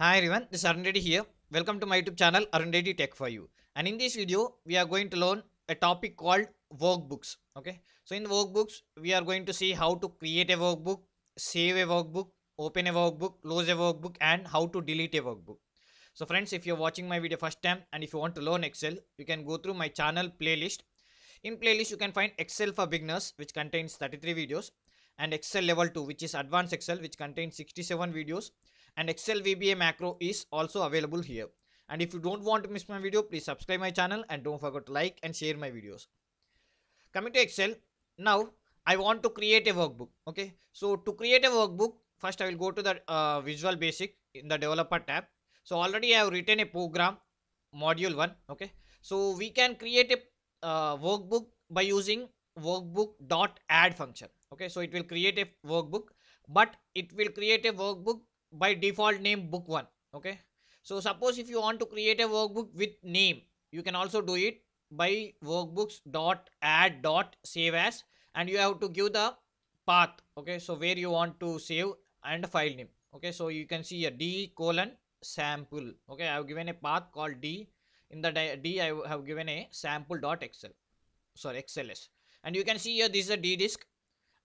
Hi everyone, this is Arun Reddy here. Welcome to my YouTube channel Arun Reddy Tech for You. And in this video, we are going to learn a topic called workbooks. Okay, so in workbooks, we are going to see how to create a workbook, save a workbook, open a workbook, close a workbook, and how to delete a workbook. So friends, if you're watching my video first time and if you want to learn Excel, you can go through my channel playlist. In playlist, you can find Excel for beginners, which contains 33 videos, and Excel level 2, which is advanced Excel, which contains 67 videos, and Excel VBA macro is also available here. And if you don't want to miss my video, please subscribe my channel and don't forget to like and share my videos. Coming to Excel, now I want to create a workbook. Okay, so to create a workbook, first I will go to the Visual Basic in the Developer tab. So already I have written a program, module 1. Okay, so we can create a workbook by using workbook.add function. Okay, so it will create a workbook, but it will create a workbook by default name book 1. Okay, so suppose if you want to create a workbook with name, you can also do it by workbooks.add.save as, and you have to give the path. Okay, so where you want to save and file name. Okay, so you can see a d colon sample. Okay, I have given a path called d. In the d I have given a sample.xl, sorry, xls, and you can see here this is a d disk,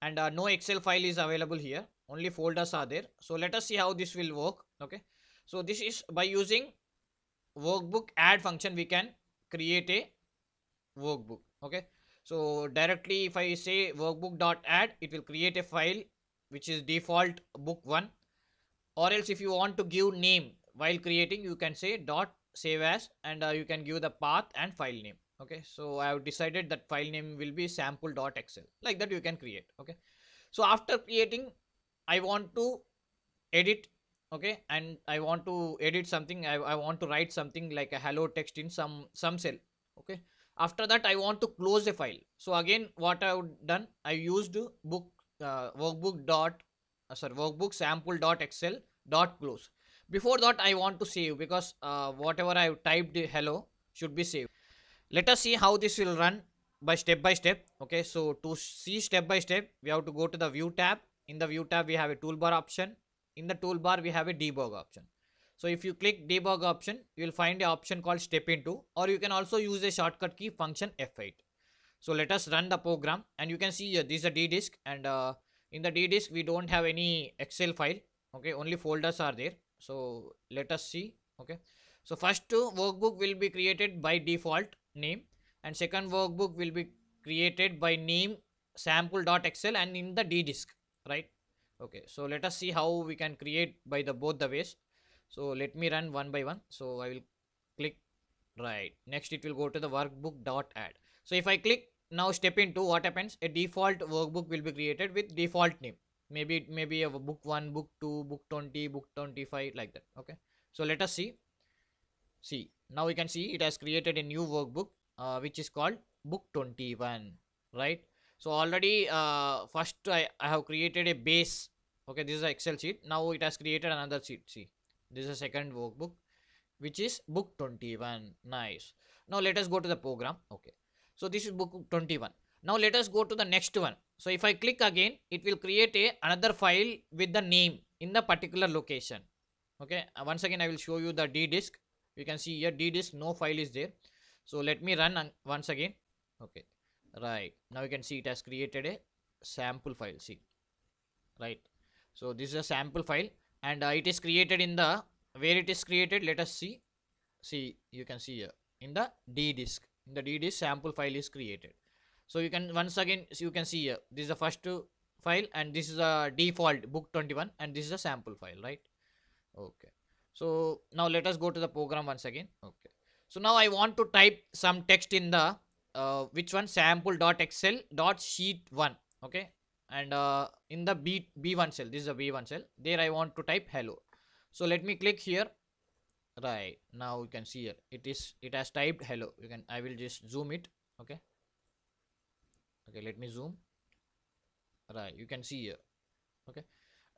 and no Excel file is available here, only folders are there. So let us see how this will work. Okay, so this is by using workbook add function we can create a workbook. Okay, so directly if I say workbook.add, it will create a file which is default book 1, or else if you want to give name while creating, you can say dot save as, and you can give the path and file name. Okay, so I have decided that file name will be sample.xl, like that you can create. Okay, so after creating, I want to edit. Okay, and I want to edit something. I want to write something like a hello text in some cell. Okay, after that I want to close the file. So again what I've done, I used book workbook dot sorry workbook sample dot xl dot close. Before that I want to save, because whatever I typed hello should be saved. Let us see how this will run by step by step. Okay, so to see step by step, we have to go to the view tab. In the view tab we have a toolbar option. In the toolbar we have a debug option. So if you click debug option, you will find a option called step into, or you can also use a shortcut key function F8. So let us run the program, and you can see here this is a d disk, and in the d disk we don't have any Excel file. Okay, only folders are there. So let us see. Okay, so first workbook will be created by default name, and second workbook will be created by name sample.xl and in the d disk, right? Okay, so let us see how we can create by the both the ways. So let me run one by one. So I will click, right, next it will go to the workbook.add. So if I click now step into, what happens, a default workbook will be created with default name. Maybe it may be a book 1, book 2, book 20, book 25, like that. Okay, so let us see now we can see it has created a new workbook, which is called book 21, right? So already first I have created a base. Okay, this is an Excel sheet. Now it has created another sheet. See, this is a second workbook which is book 21. Nice. Now let us go to the program. Okay, so this is book 21. Now let us go to the next one. So if I click again, it will create a another file with the name in the particular location. Okay, once again I will show you the d disk. You can see here d disk, no file is there. So let me run once again. Okay, right, now you can see it has created a sample file. See, right, so this is a sample file, and it is created in the, where it is created, let us see, you can see here in the d disk. In the d disk sample file is created. So you can once again, so you can see here this is the first file, and this is a default book 21, and this is a sample file, right? Okay, so now let us go to the program once again. Okay, so now I want to type some text in the which one, sample.xl dot sheet 1. Okay, and in the b1 cell, this is a b1 cell, there I want to type hello. So let me click here. Right, now you can see here it has typed hello. You can, I will just zoom it. Okay, okay, let me zoom. Right, you can see here. Okay,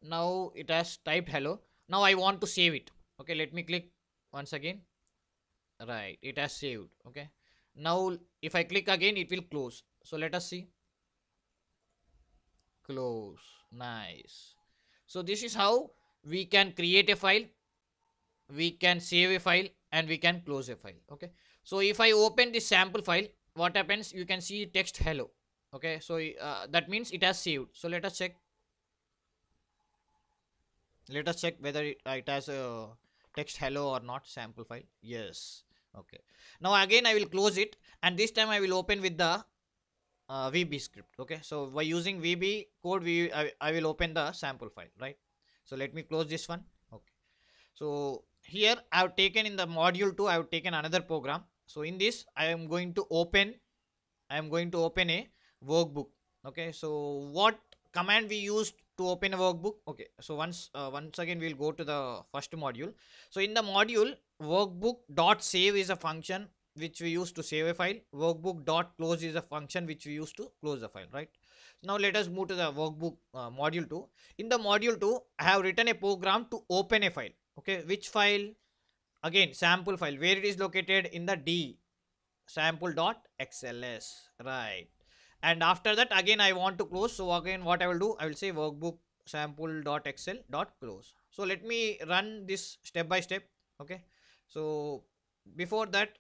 now it has typed hello. Now I want to save it. Okay, let me click once again. Right, it has saved. Okay, now if I click again, it will close. So let us see. Close. Nice. So this is how we can create a file, we can save a file and we can close a file. Okay, so if I open this sample file, what happens, you can see text hello. Okay, so that means it has saved. So let us check whether it has a text hello or not, sample file. Yes. Okay, now again I will close it, and this time I will open with the VB script. Okay, so by using VB code, I will open the sample file, right? So let me close this one. Okay, so here I have taken in the module 2, I have taken another program. So in this I am going to open a workbook. Okay, so what command we used to open a workbook? Okay, so once again we'll go to the first module. So in the module, workbook dot save is a function which we use to save a file. Workbook dot close is a function which we use to close the file, right? Now let us move to the workbook module 2. In the module 2, I have written a program to open a file. Okay, which file? Again, sample file. Where it is located? In the D, sample.xls, right? And after that, again I want to close. So again, what I will do, I will say workbook sample.xl.close. So let me run this step by step. Okay, so before that,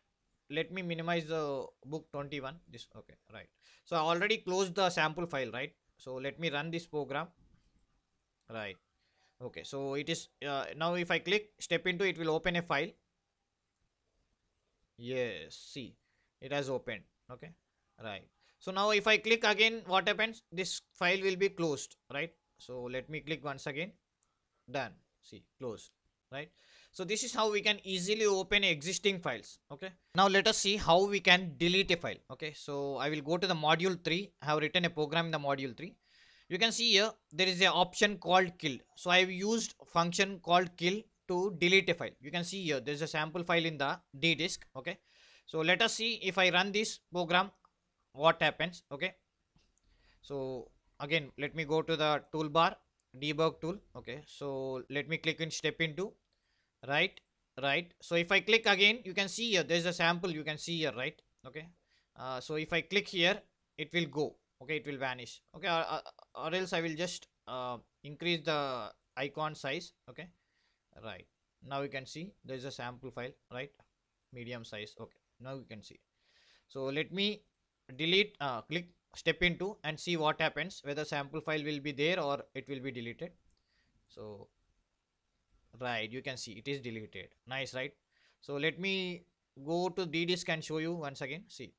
let me minimize the book 21. This, okay, right? So I already closed the sample file, right? So let me run this program, right? Okay, so it is now if I click step into, it will open a file. Yes, see, it has opened. Okay, right. So now if I click again, what happens? This file will be closed, right? So let me click once again. Done. See, closed, right? So this is how we can easily open existing files. Okay, now let us see how we can delete a file. Okay, so I will go to the module 3. I have written a program in the module 3. You can see here there is an option called kill. So I have used function called kill to delete a file. You can see here there's a sample file in the D disk. Okay, so let us see if I run this program, what happens. Okay, so again let me go to the toolbar, debug tool. Okay, so let me click in step into, right? Right, so if I click again, you can see here there's a sample, you can see here, right? Okay, so if I click here, it will go. Okay, it will vanish. Okay, or else I will just increase the icon size. Okay, right, now you can see there's a sample file, right? Medium size. Okay, now you can see. So let me delete, click step into and see what happens, whether sample file will be there or it will be deleted. So right, you can see it is deleted. Nice, right? So let me go to D disk and show you once again. See,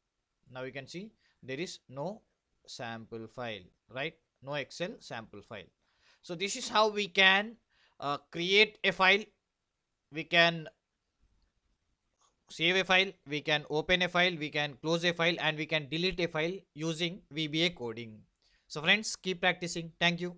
now you can see there is no sample file, right? No Excel sample file. So this is how we can create a file, we can save a file, we can open a file, we can close a file, and we can delete a file using VBA coding. So friends, keep practicing. Thank you.